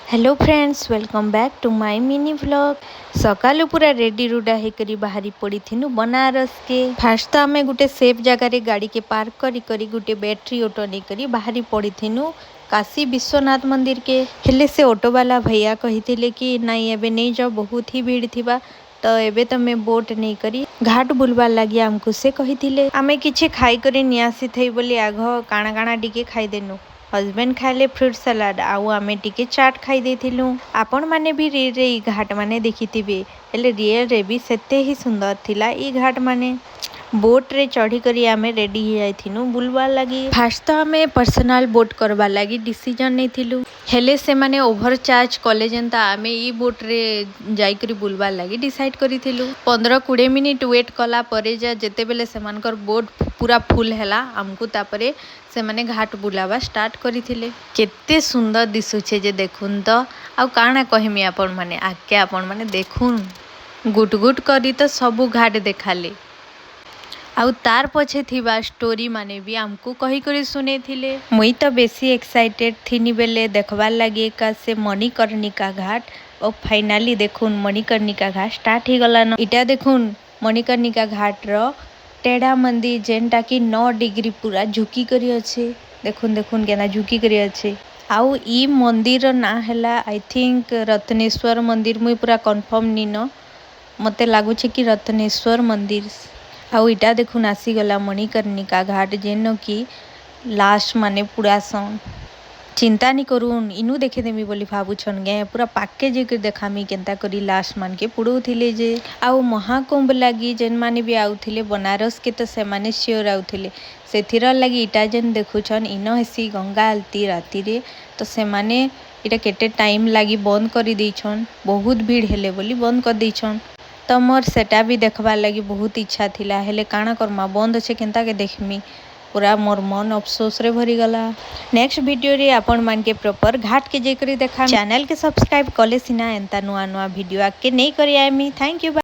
Hello friends, welcome back to my mini vlog. सकालू पूरा ready रुडा होकर बाहरी पड़ी थिनु बनारस के। फास्ट तो आम गोटे सेफ जगह गाड़ी के पार्क करी गोटे बैटरी ऑटो नहीं करी बाहरी पड़ी थिनु काशी विश्वनाथ मंदिर के। हेले से ऑटो वाला भैया कही कि नाई एबे नहीं जाओ, बहुत ही भीड़ थिबा, तो एबे तमे बोट नहीं करी घाट बुलवार लगी आमको से कही। आमे किछि खाई करी नि आसी थई बोली आघ काଣା काଣା टिके खाई देनु। हजबैंड खाइले फ्रूट सलाड आउ आमे टिके चाट खाई देथिलु। आपण माने भी रे घाट माने देखिथिबे, हेले रियल रे भी सेते ही सुंदर थिला ई घाट माने। बोट रे चढ़ी करी आमे रेडी ही जाइथिनु बुलवार लगी। फास्ट तो आमे पर्सनल बोट करवार लगी डिसीजन नहीं थिलु, हेले से माने ओभर चार्ज कले जेंता आमे ई बोट रे जाई करी बुलवार लगी डिसाइड करिथिलु। 15-20 मिनिट वेट कला परे जा जेते बेले सेमानकर बोट पूरा फुल हैला हमकु तापरे से माने घाट बुलावा स्टार्ट करिथिले। केते सुंदर दिसुछे जे देखुन तो आ काना कहमी आपण माने आके आपण माने देखुन गुट गुट करी तो सबु घाट देखाले आउ तार पछे थिबा स्टोरी माने भी हमको कही करी सुने थिले। मुई तो बेसी एक्साइटेड थिनी बेले देखवार लगी का से मणिकर्णिका घाट और फाइनाली देखुन मणिकर्णिका घाट स्टार्ट ही गला न। इटा देखुन मणिकर्णिका घाट रो टेढ़ा मंदिर जेनटा कि 9 डिग्री पूरा झुकी करी अच्छे। देखुन देखुन केना झुकी करी अच्छे। आउ ई मंदिर ना हैला आई थिंक रत्नेश्वर मंदिर, मुई पूरा कंफर्म नी न, मते लागुछे कि रत्नेश्वर मंदिर। आउ इटा देखुन आसी गला मणिकर्णिका घाट जेन कि लास्ट माने पूरा सन। चिंता नहीं करून इनु देखे देमी बोली भाबुछन गे पूरा पाके जे देखामी केनता करी लास्ट मान के पुड़ो थिले जे। आउ महाकुंभ लगी जेन माने भी आउथिले बनारस के तो से माने श्योर आउथिले सेथिर लगी इटा जेन देखुछन इन हेसी गंगा आलती राती रे, तो से माने इटा केटे टाइम लगी बंद करी देछन, बहुत भीड़ हेले बोली बंद कर देछन। तो मोर सेटा भी देखबार लगी बहुत इच्छा थिला, हेले काना करमा बंद अच्छे केनता के देखमी, पूरा मोर मन अफसोस रे भरी गला। नेक्स्ट वीडियो रे आपण मान के प्रॉपर घाट के जेकरी देखा। चैनल के सब्सक्राइब कले सिना एंता नुआ नुआ वीडियो आके नहीं करी आमी। Thank you.